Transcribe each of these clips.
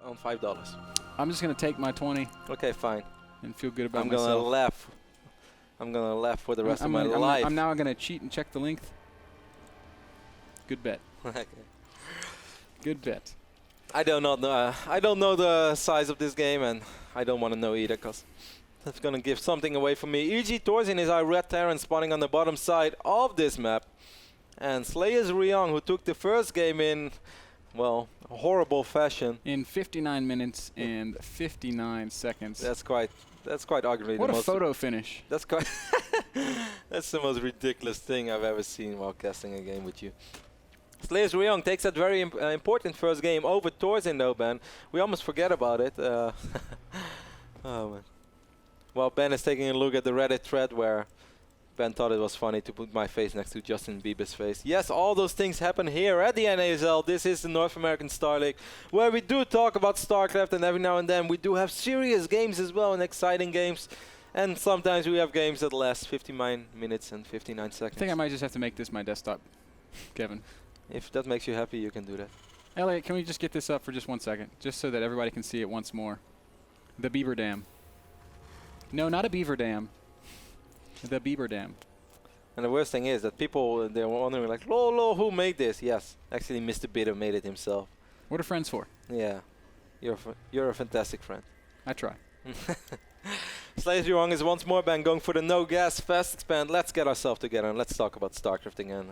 on $5. I'm just gonna take my 20. Okay, fine. And feel good about I'm myself. gonna laugh. I'm gonna laugh for the rest of my life. I'm now gonna cheat and check the length. Good bet. Okay. Good bet. I don't know. I don't know the size of this game, and I don't want to know either, because that's gonna give something away from me. E.g. Thorzain is our red Terran spawning on the bottom side of this map, and Slayer's Ryung, who took the first game in, well, horrible fashion. In 59 minutes and 59 seconds. That's quite ugly. What a photo finish. That's quite. That's the most ridiculous thing I've ever seen while casting a game with you. Slayer's Ryung takes that very important first game over Thorzain though, Ben. We almost forget about it. Oh man. Well, Ben is taking a look at the Reddit thread where Ben thought it was funny to put my face next to Justin Bieber's face. Yes, all those things happen here at the NASL. This is the North American Star League, where we do talk about StarCraft, and every now and then we do have serious games as well and exciting games. And sometimes we have games that last 59 minutes and 59 seconds. I think I might just have to make this my desktop, Kevin. If that makes you happy, you can do that. Elliot, can we just get this up for just 1 second, just so that everybody can see it once more? The Bitterdam. No, not a beaver dam. The Bitterdam. And the worst thing is that people, they're wondering like, Lolo, who made this? Yes, actually MrBitter made it himself. What are friends for? Yeah, you're a fantastic friend. I try. Slayer's Ryung is once more Ben going for the no gas fast expand. Let's get ourselves together and let's talk about StarCraft again.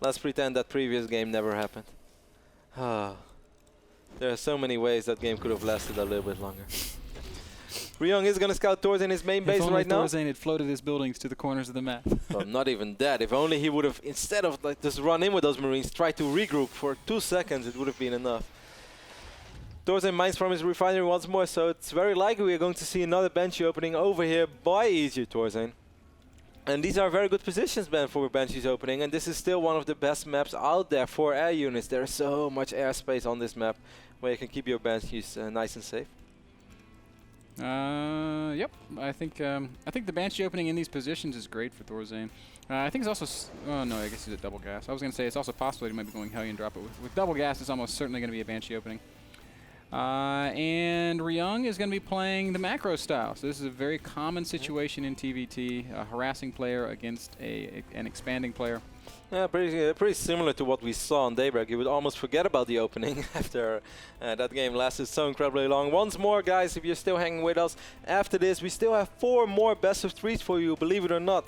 Let's pretend that previous game never happened. There are so many ways that game could have lasted a little bit longer. Ryung is going to scout Thorzain in his main base right now. If only Thorzain had floated his buildings to the corners of the map. Well, not even that. If only he would have, instead of like just run in with those Marines, try to regroup for 2 seconds, it would have been enough. Thorzain mines from his refinery once more, so it's very likely we are going to see another Banshee opening over here by E.g. Thorzain. And these are very good positions, Ben, for Banshee's opening, and this is still one of the best maps out there for air units. There is so much airspace on this map where you can keep your Banshees nice and safe. Yep. I think the Banshee opening in these positions is great for Thorzain. I think it's also oh no, I guess he's at double gas. I was gonna say it's also possible he might be going Hellion drop, but with double gas, it's almost certainly gonna be a Banshee opening. And Ryung is going to be playing the macro style. So this is a very common situation in TVT, a harassing player against an expanding player. Yeah, pretty similar to what we saw on Daybreak. You would almost forget about the opening after that game lasted so incredibly long. Once more, guys, if you're still hanging with us, after this, we still have 4 more best of 3s for you, believe it or not.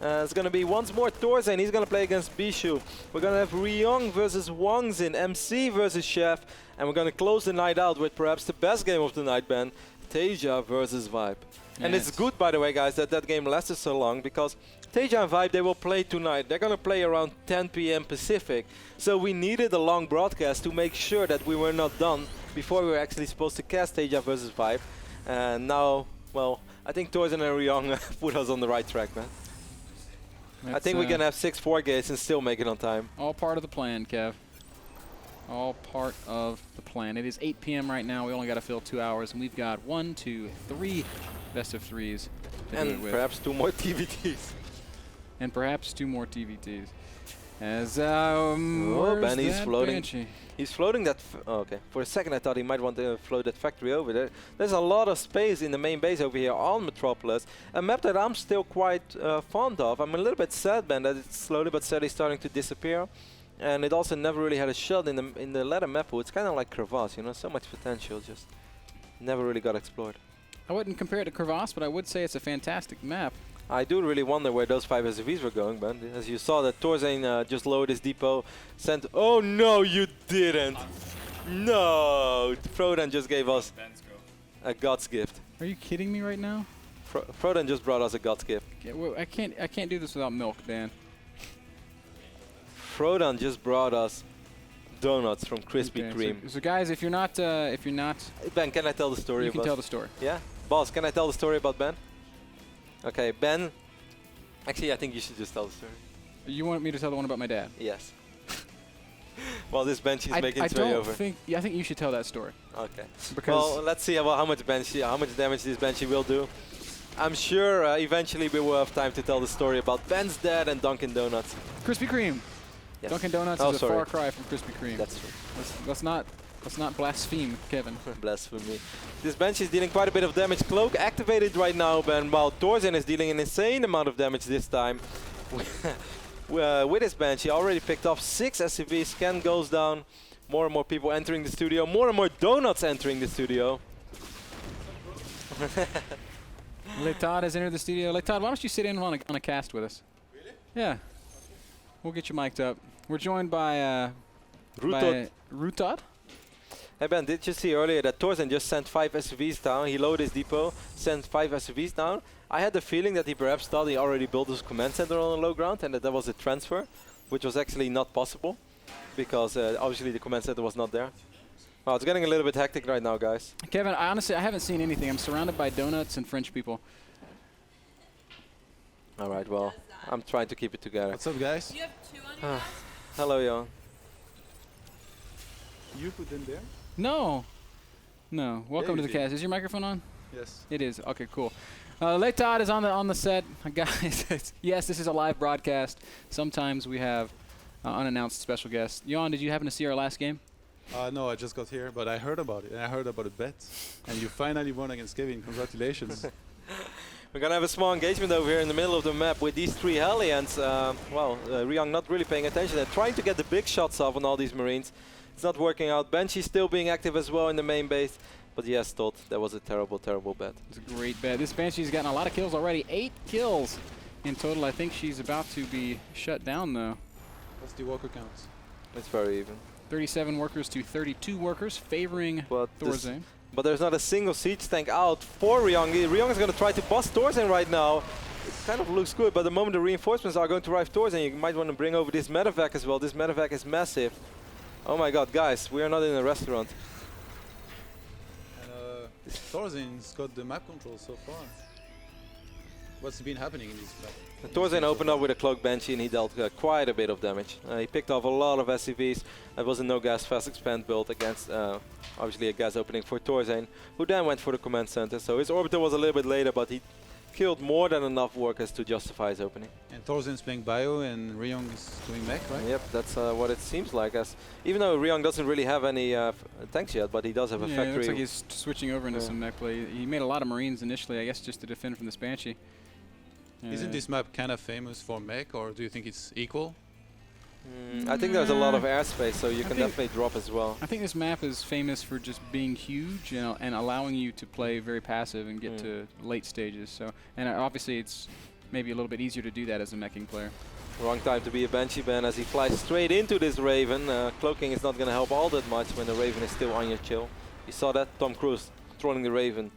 It's going to be once more Thorzain. He's going to play against Bishu. We're going to have Ryung versus Wangzin, MC versus Chef, and we're going to close the night out with perhaps the best game of the night, Ben, Taeja versus Vibe. Yes. And it's good, by the way, guys, that game lasted so long, because Taeja and Vibe, they will play tonight. They're going to play around 10 p.m. Pacific. So we needed a long broadcast to make sure that we were not done before we were actually supposed to cast Taeja versus Vibe. And now, well, I think Thorzain and Ryung put us on the right track, man. I think we can have 6 4 gates and still make it on time. All part of the plan, Kev. All part of the plan. It is 8 p.m. right now. We only got to fill 2 hours, and we've got 1, 2, 3 best of 3s. And perhaps 2 more TVTs. And perhaps 2 more TVTs. As Ben, he's floating. Banshee? He's floating that. Okay. For a second, I thought he might want to float that factory over there. There's a lot of space in the main base over here on Metropolis, a map that I'm still quite fond of. I'm a little bit sad, Ben, that it's slowly but steadily starting to disappear, and it also never really had a shot in the latter map. It's kind of like Crevasse, you know, so much potential, just never really got explored. I wouldn't compare it to Crevasse, but I would say it's a fantastic map. I do really wonder where those 5 SUVs were going, Ben. As you saw that Thorzain just lowered his depot, sent... Oh no, you didn't! No! Frodan just gave us a God's gift. Are you kidding me right now? Frodan just brought us a God's gift. Yeah, well, I can't do this without milk, Dan. Frodan just brought us donuts from Krispy Kreme. So guys, if you're not Ben, can I tell the story? You can tell the story. Yeah? Boss, can I tell the story about Ben? Okay, Ben. Actually, I think you should just tell the story. You want me to tell the one about my dad? Yes. Well, this Banshee's making its way over. I think you should tell that story. Okay. Because well, let's see how much damage this Banshee will do. I'm sure eventually we will have time to tell the story about Ben's dad and Dunkin' Donuts. Krispy Kreme. Yes. Dunkin' Donuts is a far cry from Krispy Kreme. That's true. Let's not Let's not blaspheme, Kevin. Blasphemy. This bench is dealing quite a bit of damage. Cloak activated right now, Ben, while Thorzain is dealing an insane amount of damage this time. With his bench, he already picked off 6 SCVs. Scan goes down. More and more people entering the studio. More and more donuts entering the studio. Letad has entered the studio. Letad, why don't you sit in on a cast with us? Really? Yeah. We'll get you mic'd up. We're joined by Rutad. Hey Ben, did you see earlier that Thorzain just sent 5 SCVs down? He loaded his depot, sent 5 SCVs down. I had the feeling that he perhaps thought he already built his command center on the low ground and that was a transfer, which was actually not possible because obviously the command center was not there. Well, it's getting a little bit hectic right now, guys. Kevin, I haven't seen anything. I'm surrounded by donuts and French people. All right, well, I'm trying to keep it together. What's up, guys? You have 2 on your desk? Hello, Jan. You put them there? No. No. Welcome to the cast. Is your microphone on? Yes. It is. Okay, cool. Letad is on the set. Guys, yes, this is a live broadcast. Sometimes we have unannounced special guests. Jan, did you happen to see our last game? No, I just got here, but I heard about it, and I heard about a bet. And you finally won against Kevin. Congratulations. We're going to have a small engagement over here in the middle of the map with these 3 Hellions. Ryung not really paying attention and trying to get the big shots off on all these Marines. It's not working out. Banshee still being active as well in the main base. But yes, Todd, that was a terrible, terrible bet. It's a great bet. This Banshee's gotten a lot of kills already. 8 kills in total. I think she's about to be shut down, though. What's the worker count? It's very even. 37 workers to 32 workers, favoring Thorzain. But there's not a single siege tank out for Ryung. Ryung is going to try to bust Thorzain right now. It kind of looks good, but the moment the reinforcements are going to arrive Thorzain, you might want to bring over this medevac as well. This medevac is massive. Oh my god, guys, we are not in a restaurant. And Thorzain's got the map control so far. What's been happening in this map? Thorzain opened up with a Cloak Banshee and he dealt quite a bit of damage. He picked off a lot of SCVs. It was a no-gas fast expand build against obviously a gas opening for Thorzain, who then went for the command center. So his orbiter was a little bit later, but he killed more than enough workers to justify his opening. And Thorzain's playing bio and Ryung is doing mech, right? Yep, that's what it seems like. As even though Ryung doesn't really have any tanks yet, but he does have a factory. It looks like he's switching over into some mech play. He made a lot of Marines initially, I guess, just to defend from this Banshee. Isn't this map kind of famous for mech, or do you think it's equal? I think there's a lot of airspace, so you can definitely drop as well. I think this map is famous for just being huge, you know, and allowing you to play very passive and get to late stages. So, and obviously it's maybe a little bit easier to do that as a meching player. Wrong time to be a Banshee ban as he flies straight into this Raven. Cloaking is not going to help all that much when the Raven is still on your chill. You saw that? Tom Cruise controlling the Raven.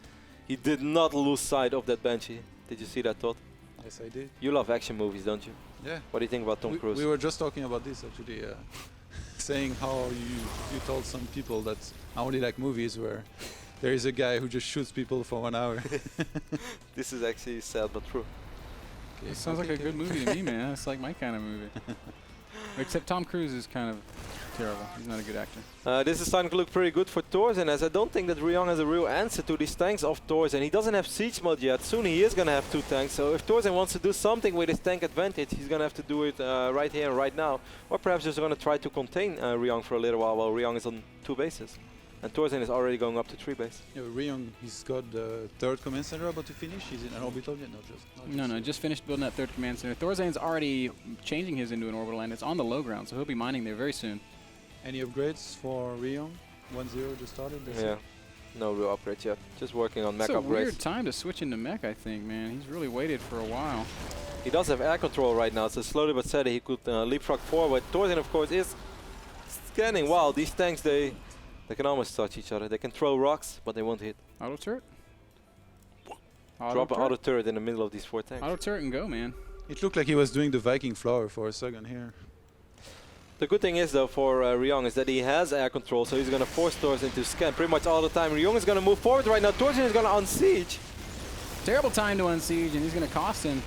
He did not lose sight of that Banshee. Did you see that, Todd? Yes, I did. You love action movies, don't you? Yeah. What do you think about Tom Cruise? We were just talking about this actually, saying how you told some people that I only like movies where there is a guy who just shoots people for 1 hour. This is actually sad but true. Okay, it sounds like a good movie to me, man. It's like my kind of movie. Except Tom Cruise is kind of terrible. He's not a good actor. This is starting to look pretty good for Thorzain, as I don't think that Ryung has a real answer to these tanks of Thorzain. He doesn't have siege mode yet. Soon he is going to have 2 tanks. So if Thorzain wants to do something with his tank advantage, he's going to have to do it right here and right now. Or perhaps just going to try to contain Ryung for a little while Ryung is on 2 bases. And Thorzain is already going up to 3 bases. Yeah, Ryung, he's got the 3rd command center about to finish. He's in an orbital yet? No, just finished building that 3rd command center. Thorzain's already changing his into an orbital land. It's on the low ground, so he'll be mining there very soon. Any upgrades for Ryung? 1-0 just started? Yeah, no real upgrades yet. Just working on mech upgrades. It's a weird time to switch into mech, I think, man. He's really waited for a while. He does have air control right now, so slowly but steady he could leapfrog forward. Thorzain, of course, is scanning. Wow, these tanks, they can almost touch each other. They can throw rocks, but they won't hit. Auto turret? Drop an auto turret in the middle of these 4 tanks. Auto turret and go, man. It looked like he was doing the Viking flower for a second here. The good thing is, though, for Ryung is that he has air control, so he's going to force Thorzain to scan pretty much all the time. Ryung is going to move forward right now. Thorzain is going to unsiege. Terrible time to unsiege, and he's going to cost him.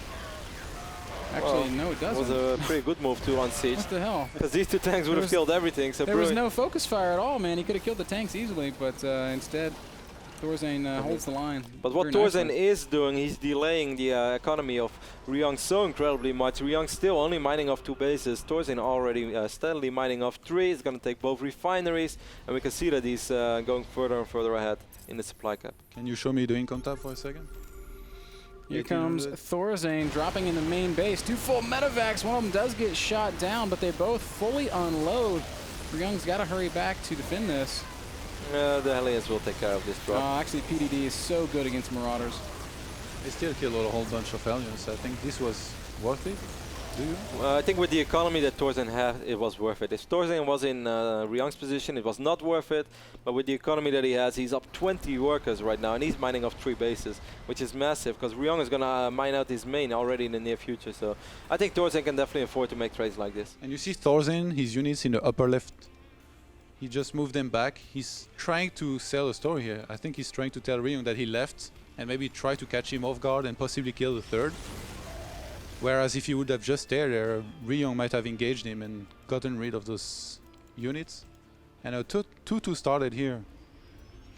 Actually, no, it doesn't. It was a pretty good move to unsiege. What the hell? Because these 2 tanks would have killed everything. So there was no focus fire at all, man. He could have killed the tanks easily, but instead Thorzain holds the line. But what very Thorzain nicely. is doing, he's delaying the economy of Ryung so incredibly much. Ryung still only mining off 2 bases. Thorzain already steadily mining off 3. He's going to take both refineries, and we can see that he's going further and further ahead in the supply cap. Can you show me the income tab for a second? Here comes Thorzain dropping in the main base. 2 full medevacs. One of them does get shot down, but they both fully unload. Ryung's got to hurry back to defend this. The Hellions will take care of this drop. Actually, PDD is so good against Marauders. They still killed a whole bunch of aliens. I think this was worth it. Do you? I think with the economy that Thorzain had, it was worth it. If Thorzain was in Ryung's position, it was not worth it. But with the economy that he has, he's up 20 workers right now, and he's mining off 3 bases, which is massive, because Ryung is going to mine out his main already in the near future. So I think Thorzain can definitely afford to make trades like this. And you see Thorzain, his units in the upper left. He just moved them back. He's trying to sell a story here. I think he's trying to tell Ryung that he left and maybe try to catch him off guard and possibly kill the 3rd. Whereas if he would have just stayed there, Ryung might have engaged him and gotten rid of those units. And a 2-2 started here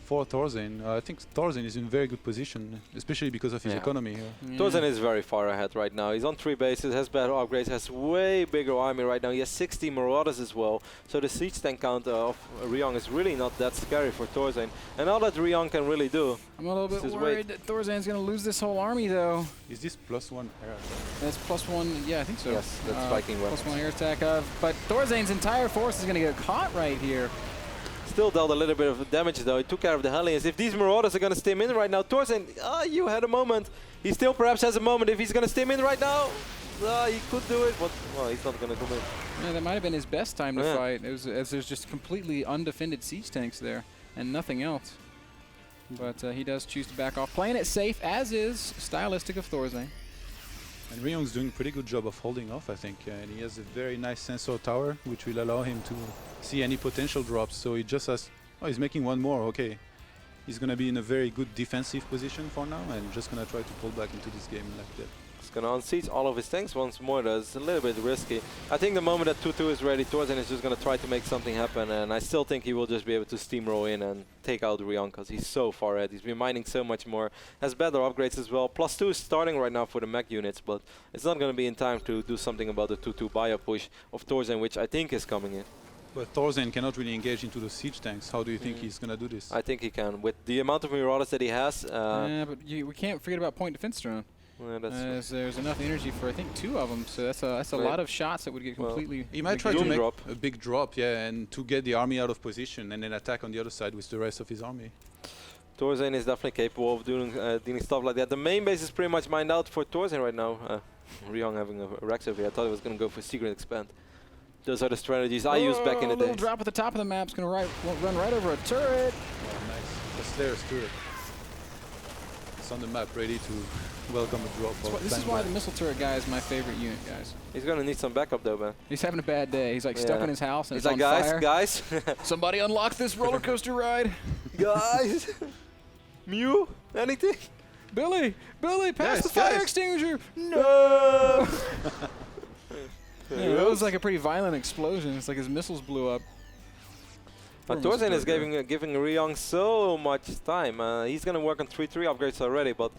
for Thorzain. I think Thorzain is in very good position, especially because of his economy here. Thorzain is very far ahead right now. He's on 3 bases, has better upgrades, has way bigger army right now. He has 60 Marauders as well. So the siege tank count of Ryung is really not that scary for Thorzain. And all that Ryung can really do. I'm a little bit worried that Thorzain's going to lose this whole army, though. Is this +1 air attack? That's +1, yeah, I think so. Yes, that's Viking weapons. +1 air attack. But Thorzain's entire force is going to get caught right here. Still dealt a little bit of damage though. He took care of the Hellions. If these Marauders are going to stim in right now, Thorzain, you had a moment. He still perhaps has a moment if he's going to stim in right now. He could do it, but well, he's not going to come in. Yeah, that might have been his best time to fight, as there's just completely undefended siege tanks there and nothing else. But he does choose to back off, playing it safe, as is stylistic of Thorzain. And Ryung's doing a pretty good job of holding off, I think. And he has a very nice sensor tower, which will allow him to see any potential drops. So he just has... Oh, he's making one more. Okay. He's going to be in a very good defensive position for now, and just going to try to pull back into this game like that. He's going to unseat all of his tanks once more. That's a little bit risky. I think the moment that 2-2 is ready, Thorzain is just going to try to make something happen, and I still think he will just be able to steamroll in and take out Ryung, because he's so far ahead. He's been mining so much more, has better upgrades as well. +2 is starting right now for the mech units, but it's not going to be in time to do something about the 2-2 bio push of Thorzain, which I think is coming in. But Thorzain cannot really engage into the siege tanks. How do you think he's going to do this? I think he can. With the amount of Marauders that he has... yeah, but we can't forget about point defense drone. There's enough energy for I think 2 of them, so that's a lot of shots that would get completely. He might try to make a big drop, yeah, and to get the army out of position and then attack on the other side with the rest of his army. Thorzain is definitely capable of doing stuff like that. The main base is pretty much mined out for Thorzain right now. Ryung having a Rex over here. I thought he was going to go for secret expand. Those are the strategies I used back in the day. A little drop at the top of the map's going to run right over a turret. Oh, nice. The Slayer's turret. It's on the map, ready to welcome a drop. This is why the missile turret guy is my favorite unit, guys. He's going to need some backup though, man. He's having a bad day. He's like stuck in his house and he's it's like, on fire. guys. Somebody unlock this roller coaster ride. Guys. Mew? Anything? Billy, pass the fire extinguisher. No. Yeah, that was like a pretty violent explosion. It's like his missiles blew up. But Thorzain is giving Ryung so much time. He's going to work on 3-3 upgrades already, but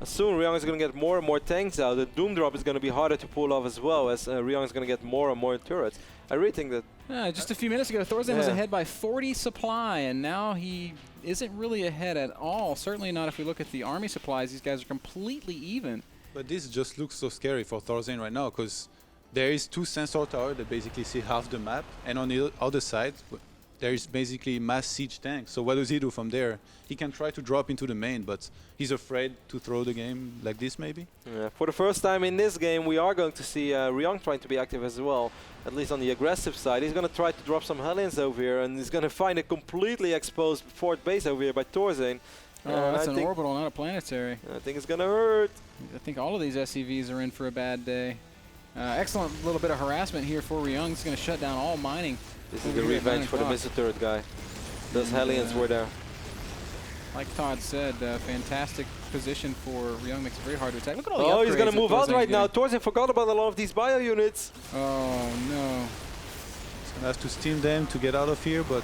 soon Ryung is going to get more and more tanks out. The Doom Drop is going to be harder to pull off as well, as Ryung is going to get more and more turrets. I really think that... just a few minutes ago, Thorzain was ahead by 40 supply, and now he isn't really ahead at all. Certainly not if we look at the army supplies. These guys are completely even. But this just looks so scary for Thorzain right now, because there is 2 sensor towers that basically see half the map, and on the other side, there is basically mass siege tanks. So what does he do from there? He can try to drop into the main, but he's afraid to throw the game like this, maybe? Yeah, for the first time in this game, we are going to see Ryung trying to be active as well, at least on the aggressive side. He's going to try to drop some Hellions over here, and he's going to find a completely exposed fort base over here by Thorzain. That's an orbital, not a planetary. I think it's going to hurt. I think all of these SCVs are in for a bad day. Excellent little bit of harassment here for Ryung. He's going to shut down all mining. This is the revenge for the missile turret guy. Those Hellions were there. Like Todd said, fantastic position for Ryung. Makes it very hard to attack. Look at all the upgrades. Oh, he's going to move out right now. Thorzain forgot about a lot of these bio units. Oh, no. He's going to have to steam them to get out of here, but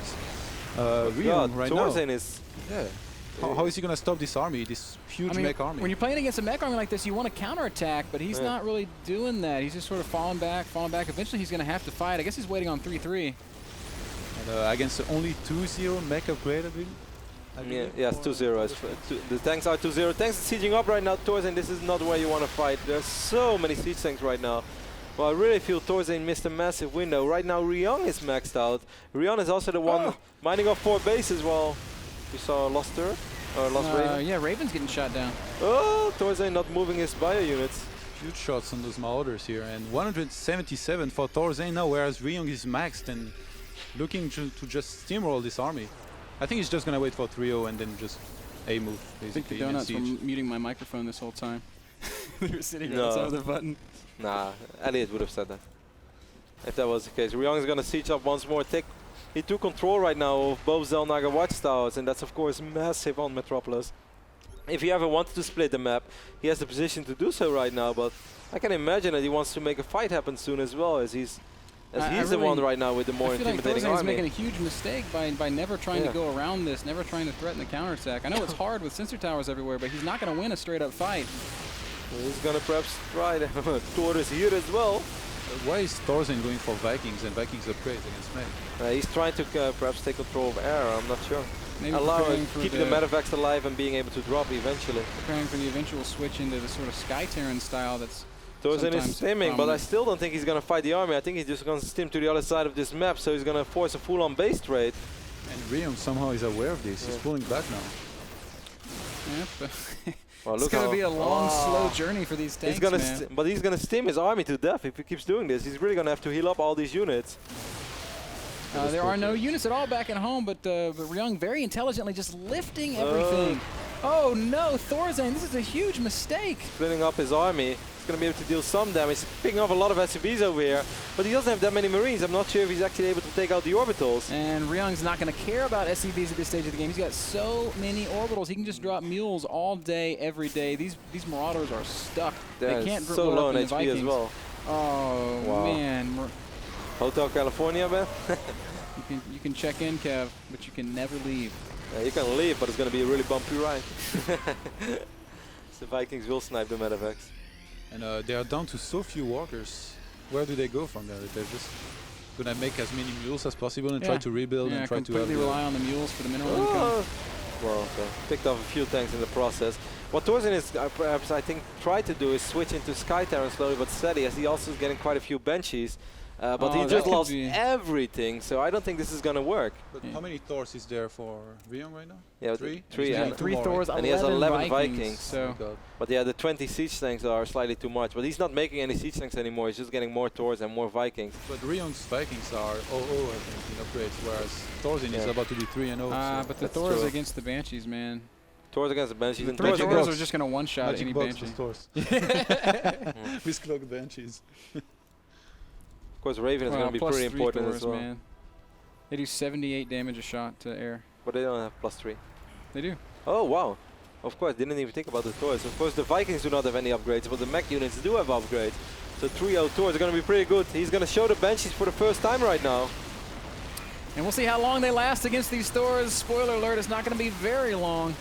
Ryung right now... Thorzain is... Yeah. How is he gonna stop this army? This huge mech army. When you're playing against a mech army like this, you want to counterattack, but he's not really doing that. He's just sort of falling back. Eventually, he's going to have to fight. I guess he's waiting on 3-3. And, against only 2-0 mech upgraded, really? Yeah, it's 2-0. The tanks are 2-0. Tanks are sieging up right now. Thorzain, this is not where you want to fight. There's so many siege tanks right now. Well, I really feel Thorzain missed a massive window. Right now, Ryung is maxed out. Ryung is also the one mining off 4 bases while we saw lost turret. Or lost Raven. Yeah, Raven's getting shot down. Oh, Thorzain not moving his bio units. Huge shots on those Marauders here. And 177 for Thorzain now, whereas Ryung is maxed and looking to just steamroll this army. I think he's just going to wait for 3-0 and then just A move, basically. I think the donuts were muting my microphone this whole time. They were sitting right outside of the button. Nah, Elliot would have said that. If that was the case. Ryung is going to siege up once more. He took control right now of both Zelnaga watchtowers, and that's of course massive on Metropolis. If he ever wanted to split the map, he has the position to do so right now, but I can imagine that he wants to make a fight happen soon as well, as he's the one right now with the more intimidating army. I feel like Thorzain's making a huge mistake by never trying to go around this, never trying to threaten the counterattack. I know it's hard with sensor towers everywhere, but he's not going to win a straight-up fight. Well, he's going to perhaps try to Taurus here as well. Why is Thorzain going for Vikings and Vikings upgrade against mech? He's trying to perhaps take control of air, I'm not sure. Maybe Keeping the Medevacs alive and being able to drop eventually. Preparing for the eventual switch into the sort of Sky Terran style that's Thorzain is stimming, but I still don't think he's going to fight the army. I think he's just going to stim to the other side of this map, so he's going to force a full-on base trade. And Ryung somehow is aware of this. He's pulling back now. Yep. Well, it's going to be a long, slow journey for these tanks, but he's going to stim his army to death if he keeps doing this. He's really going to have to heal up all these units. There are no units at all back at home, but Ryung very intelligently just lifting everything. Oh no, Thorzain, this is a huge mistake. Splitting up his army. He's going to be able to deal some damage. He's picking off a lot of SCVs over here, but he doesn't have that many Marines. I'm not sure if he's actually able to take out the orbitals. And Ryung's not going to care about SCVs at this stage of the game. He's got so many orbitals. He can just drop mules all day, every day. These Marauders are stuck. They can't so low on the HP Vikings. as well. Oh, wow. Man. Hotel California, man. You can check in, Kev, but you can never leave. Yeah, you can leave, but it's going to be a really bumpy ride. The Vikings will snipe the Medevacs. And they are down to so few walkers. Where do they go from there? They're just going to make as many mules as possible and try to rebuild and try to completely rely on the mules for the mineral income. Well, okay. Picked off a few tanks in the process. What Thorzain is perhaps, I think, try to do is switch into Sky Terran slowly but steady, as he also is getting quite a few Banshees. But he just lost everything, so I don't think this is going to work. But how many Thors is there for Ryung right now? Yeah, three. Three Thors, and he has 11 Vikings. So. But yeah, the 20 siege tanks are slightly too much. But he's not making any siege tanks anymore. He's just getting more Thors and more Vikings. But Ryung's Vikings are 0-0, I think, in upgrades, whereas Thorzain is about to be 3-0. But the Thors against the Banshees, man. Thors against the Banshees. The Thors are just going to one-shot any Banshee. With cloak Banshees. Of course, Raven is going to be pretty important as well. Man. They do 78 damage a shot to air. But they don't have +3. They do. Oh, wow. Of course, didn't even think about the Thors. Of course, the Vikings do not have any upgrades, but the mech units do have upgrades. So 3-0 Thors are going to be pretty good. He's going to show the Banshees for the first time right now. And we'll see how long they last against these Thors. Spoiler alert, it's not going to be very long.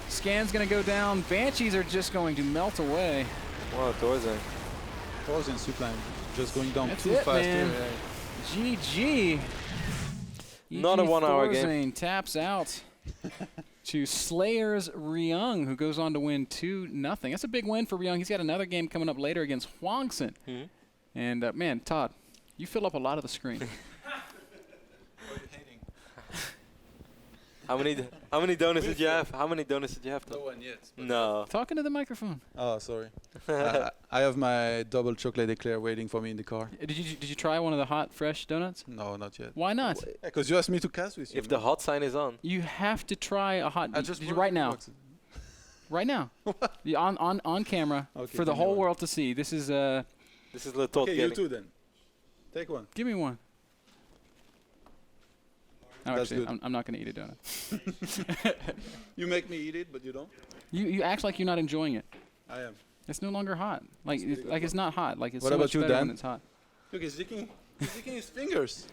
Scan's going to go down. Banshees are just going to melt away. Wow, Thorzain. Thorzain supply just going down too fast. Man. GG. Not a 1 hour game. Thorzain taps out to Slayer's Ryung, who goes on to win 2-0. That's a big win for Ryung. He's got another game coming up later against Hwangson. And man, Todd, you fill up a lot of the screen. How many donuts did you have? How many donuts did you have? No one yet. No. Talking to the microphone. Oh, sorry. I have my double chocolate eclair waiting for me in the car. Did you try one of the hot, fresh donuts? No, not yet. Why not? Because you asked me to cast with you. If the hot sign is on. You have to try a hot. Right now. Right now. on camera for the whole world to see. This is the top. Okay, you too then. Take one. Give me one. Oh, actually, I'm not going to eat a donut. You make me eat it, but you don't? You act like you're not enjoying it. I am. It's no longer hot. It's not hot. Like it's what so about much you, better Dan? when it's hot. Look, he's licking his fingers.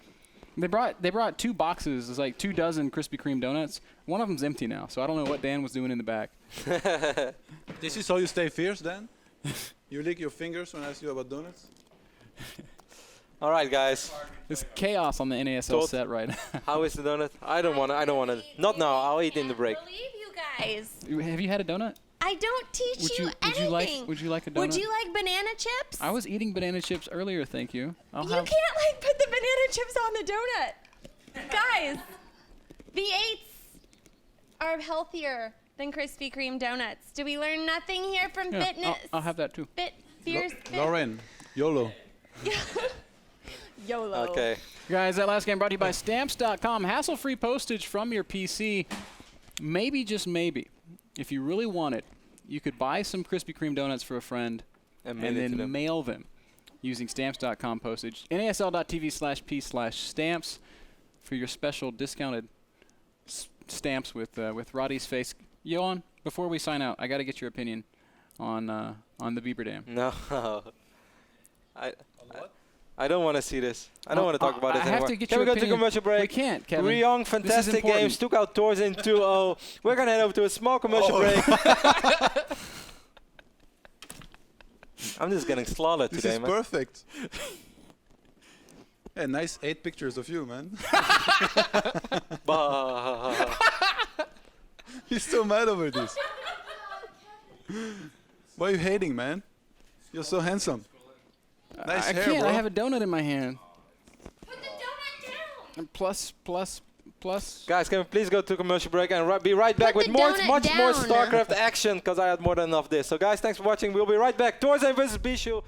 They brought 2 boxes. It's like 2 dozen Krispy Kreme donuts. One of them's empty now, so I don't know what Dan was doing in the back. This is how you stay fierce, Dan? You lick your fingers when I ask you about donuts? All right, guys. There's chaos on the NASL set right now. How is the donut? I don't want to. Not now. I'll eat in the break. I believe you guys. Have you had a donut? I don't teach you anything. Would you like a donut? Would you like banana chips? I was eating banana chips earlier, thank you. You can't like put the banana chips on the donut. Guys, V8s are healthier than Krispy Kreme donuts. Do we learn nothing here from Yeah, fitness? I'll have that too. Fierce. Lauren, YOLO. YOLO. Okay. Guys, that last game brought to you by Stamps.com. Hassle-free postage from your PC. Maybe, just maybe, if you really want it, you could buy some Krispy Kreme donuts for a friend and then mail them using Stamps.com postage. NASL.tv/p/stamps for your special discounted stamps with Roddy's face. Johan, before we sign out, I got to get your opinion on the Bitterdam. No. I don't want to see this. I don't want to talk about it anymore. Can we go to commercial break? We can't, Kevin. Ryung, fantastic games. Took out Thorzain 2-0. We're going to head over to a small commercial break. I'm just getting slaughtered today, man. This is perfect. Yeah, nice 8 pictures of you, man. He's so mad over this. Why are you hating, man? You're so handsome. Nice I hair, can't. bro. I have a donut in my hand. Put the donut down. And plus. Guys, can we please go to commercial break and be right back Put with the much donut more down. StarCraft action, because I had more than enough of this. So guys, thanks for watching. We'll be right back. Thorzain versus Bishu.